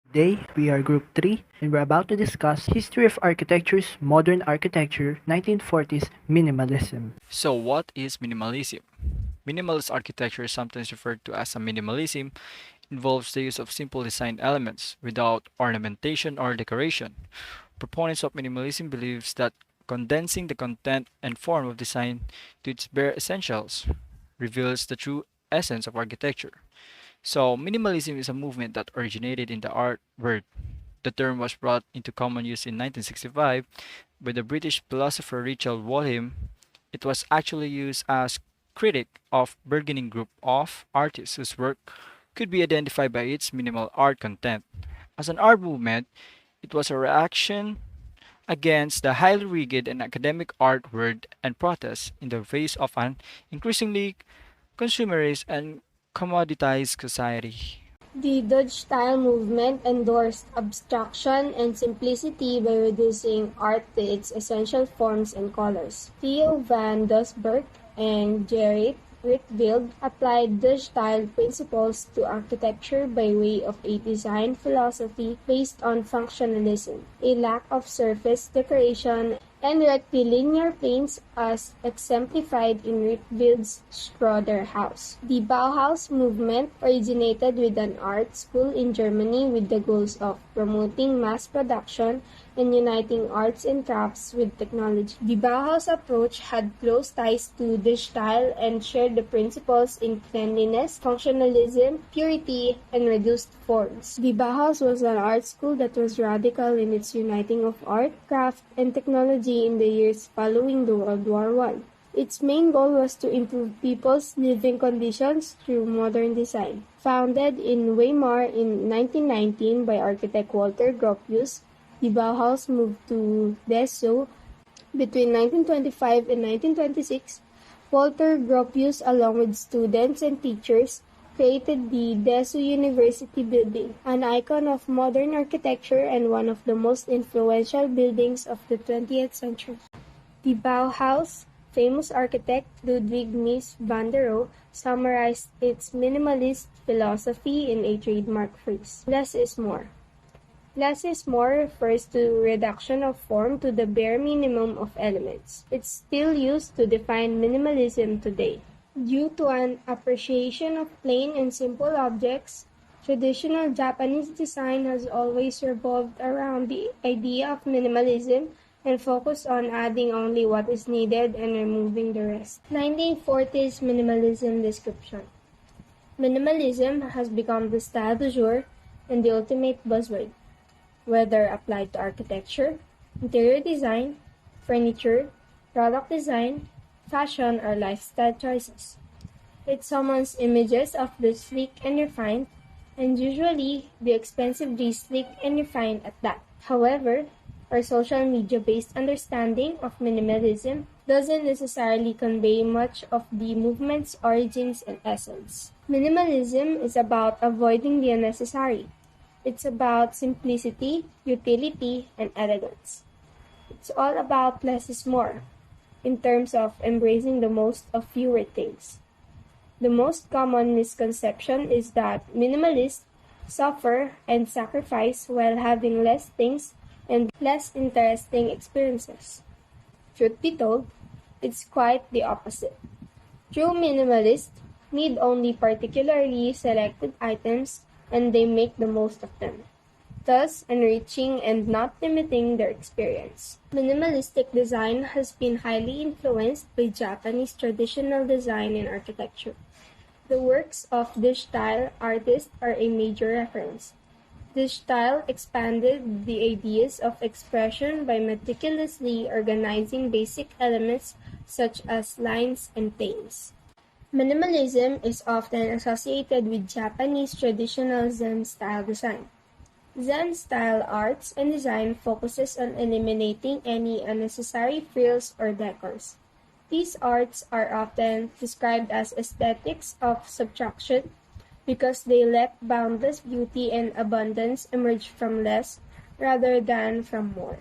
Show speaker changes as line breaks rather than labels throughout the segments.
Today, we are Group 3 and we're about to discuss History of Architecture's Modern Architecture, 1940s Minimalism.
So, what is minimalism? Minimalist architecture, sometimes referred to as a minimalism, involves the use of simple design elements without ornamentation or decoration. Proponents of minimalism believes that condensing the content and form of design to its bare essentials reveals the true essence of architecture. So, minimalism is a movement that originated in the art world. The term was brought into common use in 1965 by the British philosopher Richard Wallheim. It was actually used as critic of burgeoning group of artists whose work could be identified by its minimal art content. As an art movement, it was a reaction against the highly rigid and academic art world and protest in the face of an increasingly consumerist and commoditized society.
The Dutch style movement endorsed abstraction and simplicity by reducing art to its essential forms and colors. Theo van Doesburg and Gerrit Rietveld applied Dutch style principles to architecture by way of a design philosophy based on functionalism, a lack of surface decoration, and rectilinear planes as exemplified in Rietveld's Schroeder House. The Bauhaus movement originated with an art school in Germany with the goals of promoting mass production and uniting arts and crafts with technology. The Bauhaus approach had close ties to this style and shared the principles in cleanliness, functionalism, purity, and reduced forms. The Bauhaus was an art school that was radical in its uniting of art, craft, and technology in the years following the World War I. Its main goal was to improve people's living conditions through modern design. Founded in Weimar in 1919 by architect Walter Gropius, the Bauhaus moved to Dessau between 1925 and 1926. Walter Gropius, along with students and teachers, created the Dessau University building, an icon of modern architecture and one of the most influential buildings of the 20th century. The Bauhaus, famous architect Ludwig Mies van der Rohe summarized its minimalist philosophy in a trademark phrase: less is more. Less is more refers to reduction of form to the bare minimum of elements. It's still used to define minimalism today. Due to an appreciation of plain and simple objects, traditional Japanese design has always revolved around the idea of minimalism and focused on adding only what is needed and removing the rest. 1940s minimalism description. Minimalism has become the style du jour and the ultimate buzzword, whether applied to architecture, interior design, furniture, product design, fashion, or lifestyle choices. It summons images of the sleek and refined, and usually the expensively sleek and refined at that. However, our social media-based understanding of minimalism doesn't necessarily convey much of the movement's origins and essence. Minimalism is about avoiding the unnecessary. It's about simplicity, utility, and elegance. It's all about less is more, in terms of embracing the most of fewer things. The most common misconception is that minimalists suffer and sacrifice while having less things and less interesting experiences. Truth be told, it's quite the opposite. True minimalists need only particularly selected items and they make the most of them, thus enriching and not limiting their experience. Minimalistic design has been highly influenced by Japanese traditional design and architecture. The works of this style artists are a major reference. This style expanded the ideas of expression by meticulously organizing basic elements such as lines and planes. Minimalism is often associated with Japanese traditional Zen-style design. Zen-style arts and design focuses on eliminating any unnecessary frills or decors. These arts are often described as aesthetics of subtraction because they let boundless beauty and abundance emerge from less rather than from more.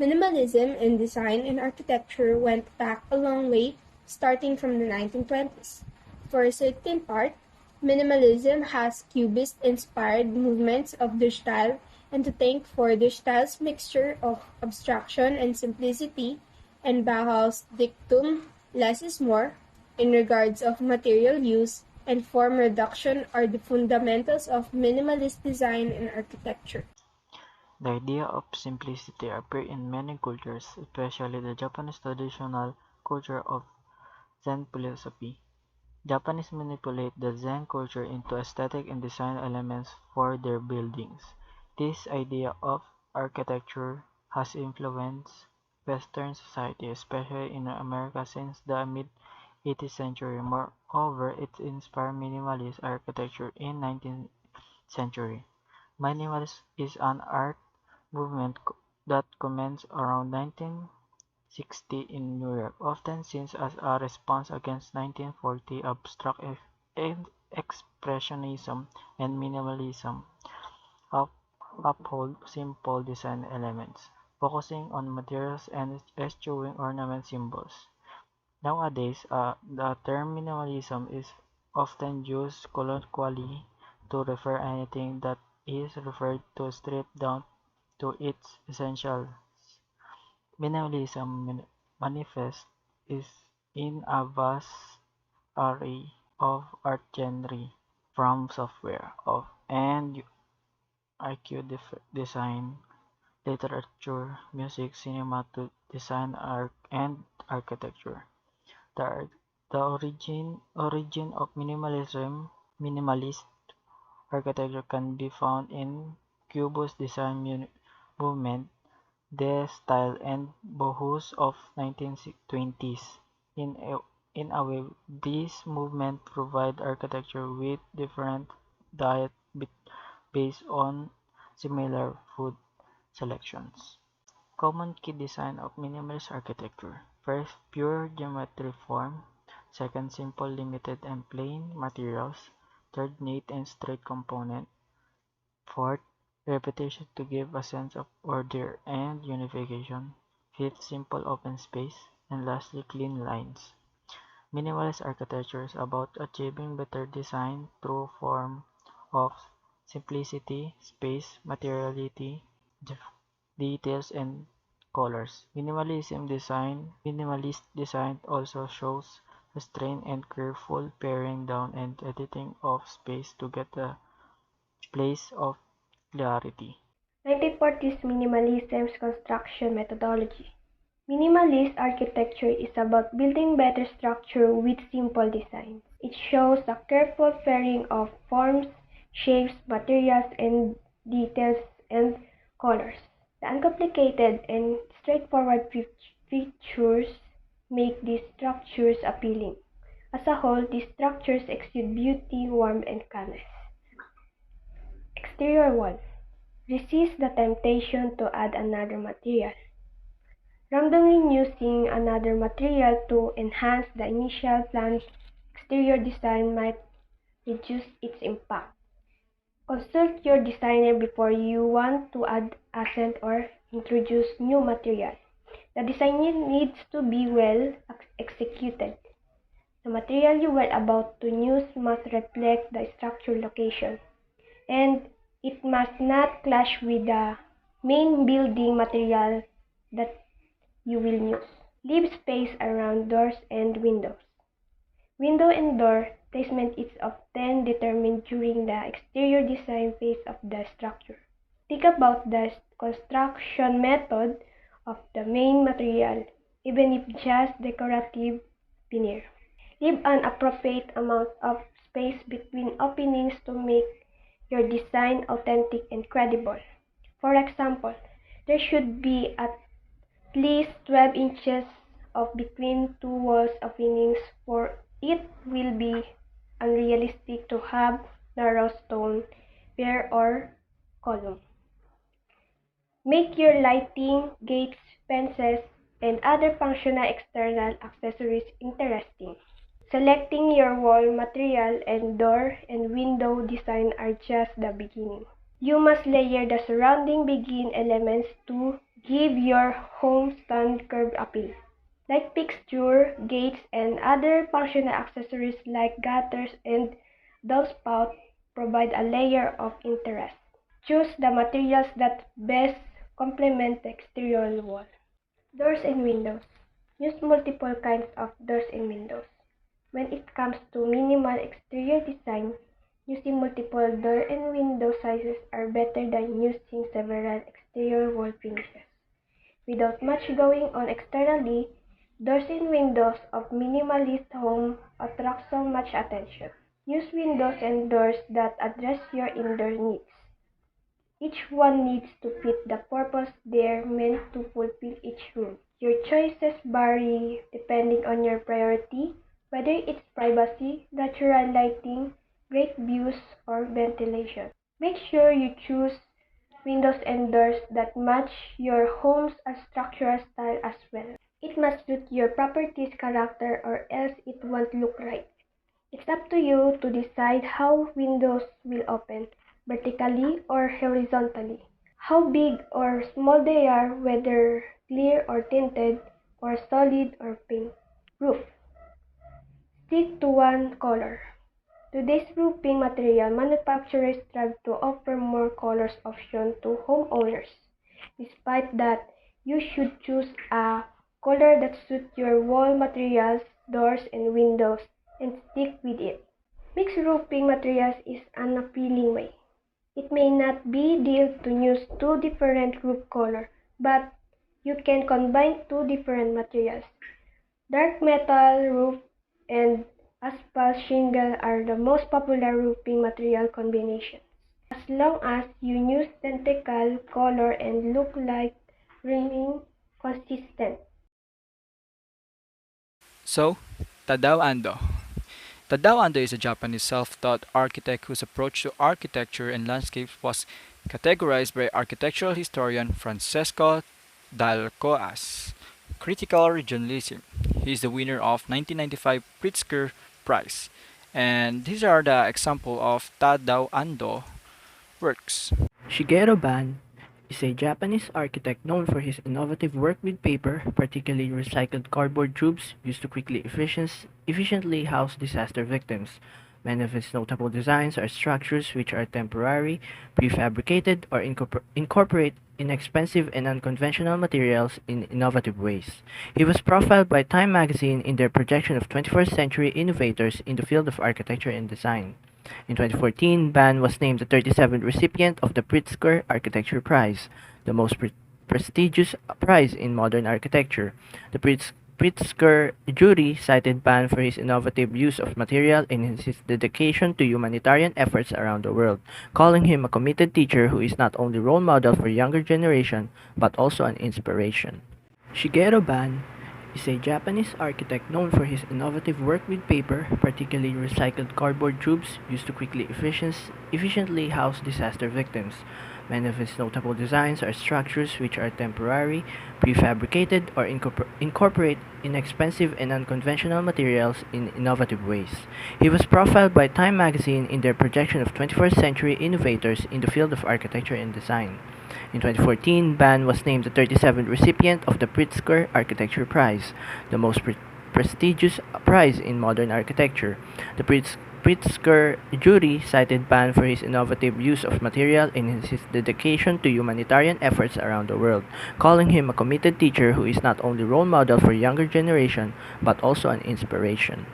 Minimalism in design and architecture went back a long way, starting from the 1920s. For a certain part, Minimalism has Cubist-inspired movements of their style, and to thank for their style's mixture of abstraction and simplicity, and Bauhaus' dictum "less is more" in regards of material use and form reduction are the fundamentals of minimalist design and architecture.
The idea of simplicity appears in many cultures, especially the Japanese traditional culture of Zen philosophy. Japanese manipulate the Zen culture into aesthetic and design elements for their buildings. This idea of architecture has influenced Western society, especially in America since the mid-18th century. Moreover, it inspired minimalist architecture in 19th century. Minimalism is an art movement that commenced around 1960 in New York, often seen as a response against 1940 abstract expressionism and minimalism up- uphold simple design elements, focusing on materials and eschewing ornament symbols. Nowadays, the term minimalism is often used colloquially to refer anything that is referred to stripped down to its essentials. Minimalism manifests is in a vast array of art genres, from software of and IQ design, literature, music, cinema to design art and architecture. The, the origin of minimalist architecture can be found in Cubist design movement, the style and bohus of 1920s. In a, in a way, these movements provide architecture with different diet based on similar food selections. Common key design of minimalist architecture. First, pure geometry form. Second, simple, limited, and plain materials. Third, neat and straight component. Fourth, repetition to give a sense of order and unification. Fifth, simple open space. And lastly, clean lines. Minimalist architecture is about achieving better design through form of simplicity, space, materiality, details, and colors. Minimalist design also shows restraint and careful paring down and editing of space to get a place of clarity.
1940s Minimalism's construction methodology. Minimalist architecture is about building better structure with simple designs. It shows a careful pairing of forms, shapes, materials, and details and colors. The uncomplicated and straightforward features make these structures appealing. As a whole, these structures exude beauty, warmth, and calmness. Exterior wall. Resist the temptation to add another material. Randomly using another material to enhance the initial planned exterior design might reduce its impact. Consult your designer before you want to add accent or introduce new material. The design needs to be well executed. The material you are about to use must reflect the structure location, and it must not clash with the main building material that you will use. Leave space around doors and windows. Window and door placement is often determined during the exterior design phase of the structure. Think about the construction method of the main material, even if just decorative veneer. Leave an appropriate amount of space between openings to make your design authentic and credible. For example, there should be at least 12 inches of between two walls openings, for it will be unrealistic to have narrow stone pier or column. Make your lighting, gates, fences, and other functional external accessories interesting. Selecting your wall material and door and window design are just the beginning. You must layer the surrounding begin elements to give your home stand curved appeal. Light fixture, gates, and other functional accessories like gutters and Downspouts provide a layer of interest. Choose the materials that best complement the exterior wall. Doors and windows. Use multiple kinds of doors and windows. When it comes to minimal exterior design, using multiple door and window sizes are better than using several exterior wall finishes. Without much going on externally, doors and windows of minimalist home attract so much attention. Use windows and doors that address your indoor needs. Each one needs to fit the purpose they're meant to fulfill each room. Your choices vary depending on your priority, whether it's privacy, natural lighting, great views, or ventilation. Make sure you choose windows and doors that match your home's structural style as well. It must suit your property's character or else it won't look right. It's up to you to decide how windows will open, vertically or horizontally, how big or small they are, whether clear or tinted, or solid or pink. Roof. Stick to one color. Today's roofing material manufacturers strive to offer more colors options to homeowners. Despite that, you should choose a color that suits your wall materials, doors, and windows, and stick with it. Mixed roofing materials is an appealing way. It may not be ideal to use two different roof colors, but you can combine two different materials. Dark metal roof and asphalt shingle are the most popular roofing material combinations. As long as you use identical color and look like remain consistent.
So, Tadao Ando. Tadao Ando is a Japanese self-taught architect whose approach to architecture and landscapes was categorized by architectural historian Francesco Dalco as critical regionalism. He is the winner of 1995 Pritzker Prize. And these are the example of Tadao Ando works.
Shigeru Ban is a Japanese architect known for his innovative work with paper, particularly recycled cardboard tubes used to efficiently house disaster victims. Many of his notable designs are structures which are temporary, prefabricated, or incorporate inexpensive and unconventional materials in innovative ways. He was profiled by Time magazine in their projection of 21st century innovators in the field of architecture and design. In 2014, Ban was named the 37th recipient of the Pritzker Architecture Prize, the most prestigious prize in modern architecture. The Pritzker jury cited Ban for his innovative use of material and his dedication to humanitarian efforts around the world, calling him a committed teacher who is not only role model for younger generation but also an inspiration. Shigeru Ban is a Japanese architect known for his innovative work with paper, particularly recycled cardboard tubes used to efficiently house disaster victims. Many of his notable designs are structures which are temporary, prefabricated, or incorporate inexpensive and unconventional materials in innovative ways. He was profiled by Time magazine in their projection of 21st century innovators in the field of architecture and design. In 2014, Ban was named the 37th recipient of the Pritzker Architecture Prize, the most prestigious prize in modern architecture. The Pritzker jury cited Ban for his innovative use of material and his dedication to humanitarian efforts around the world, calling him a committed teacher who is not only role model for younger generation but also an inspiration.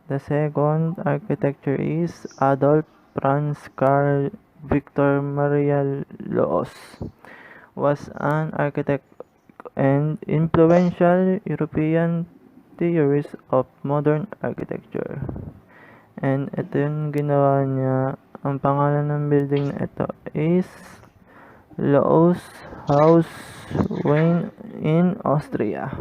The second architecture is Adolf Franz Karl Victor Maria Loos was an architect and influential European theorist of modern architecture. And ito yung ginawa niya. Ang pangalan ng building na ito is Loos House Wien in Austria.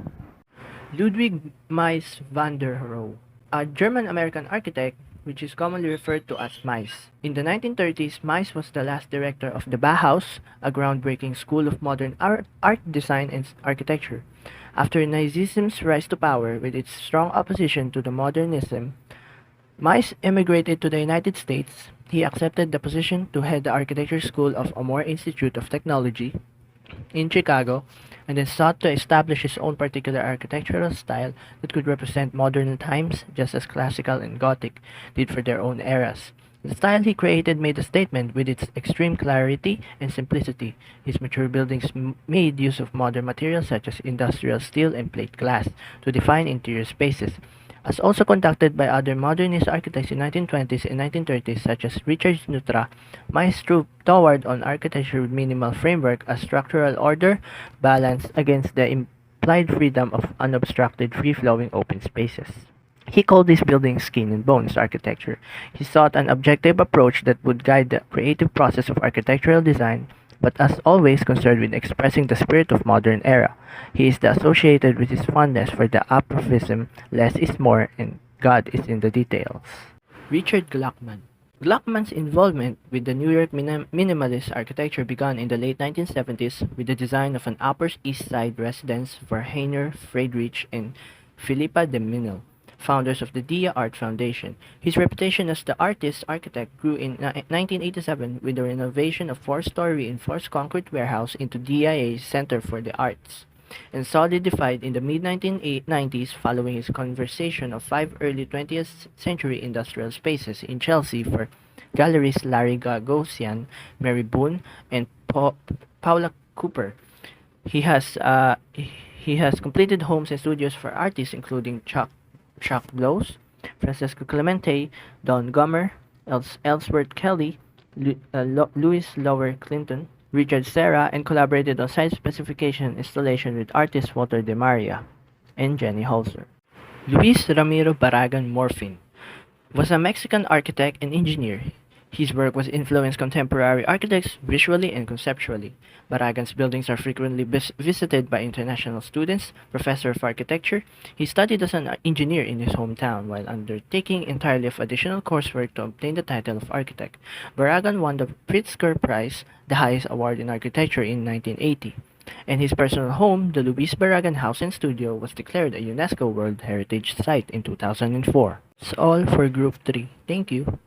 Ludwig Mies van der Rohe, a German-American architect which is commonly referred to as Mies. In the 1930s, Mies was the last director of the Bauhaus, a groundbreaking school of modern art design, and architecture. After Nazism's rise to power with its strong opposition to the modernism, Mies immigrated to the United States. He accepted the position to head the architecture school of Amor Institute of Technology in Chicago, and then sought to establish his own particular architectural style that could represent modern times just as classical and Gothic did for their own eras. The style he created made a statement with its extreme clarity and simplicity. His mature buildings made use of modern materials such as industrial steel and plate glass to define interior spaces, as also conducted by other modernist architects in 1920s and 1930s such as Richard Nutra. Maestro toward on architecture with minimal framework as structural order balanced against the implied freedom of unobstructed free-flowing open spaces. He called these buildings skin and bones architecture. He sought an objective approach that would guide the creative process of architectural design, but as always concerned with expressing the spirit of modern era. He is associated with his fondness for the apophism, less is more, and God is in the details. Richard Gluckman. Gluckman's involvement with the New York minimalist architecture began in the late 1970s with the design of an Upper East Side residence for Heiner Friedrich and Philippa de Minel, founders of the Dia Art Foundation. His reputation as the artist architect grew in 1987 with the renovation of four-story reinforced concrete warehouse into DIA's Center for the Arts, and solidified in the mid-1990s following his conversion of five early 20th century industrial spaces in Chelsea for galleries Larry Gagosian, Mary Boone, and Paula Cooper. He has uh, he has completed homes and studios for artists including Chuck Blows, Francesco Clemente, Don Gummer, Ellsworth Kelly, Louis Lower Clinton, Richard Serra, and collaborated on site specification installation with artists Walter De Maria and Jenny Holzer. Luis Ramiro Barragan Morfin was a Mexican architect and engineer. His work was influenced contemporary architects visually and conceptually. Barragan's buildings are frequently visited by international students. Professor of architecture, he studied as an engineer in his hometown while undertaking entirely of additional coursework to obtain the title of architect. Barragan won the Pritzker Prize, the highest award in architecture, in 1980. And his personal home, the Luis Barragan House and Studio, was declared a UNESCO World Heritage Site in 2004. That's all for Group 3. Thank you.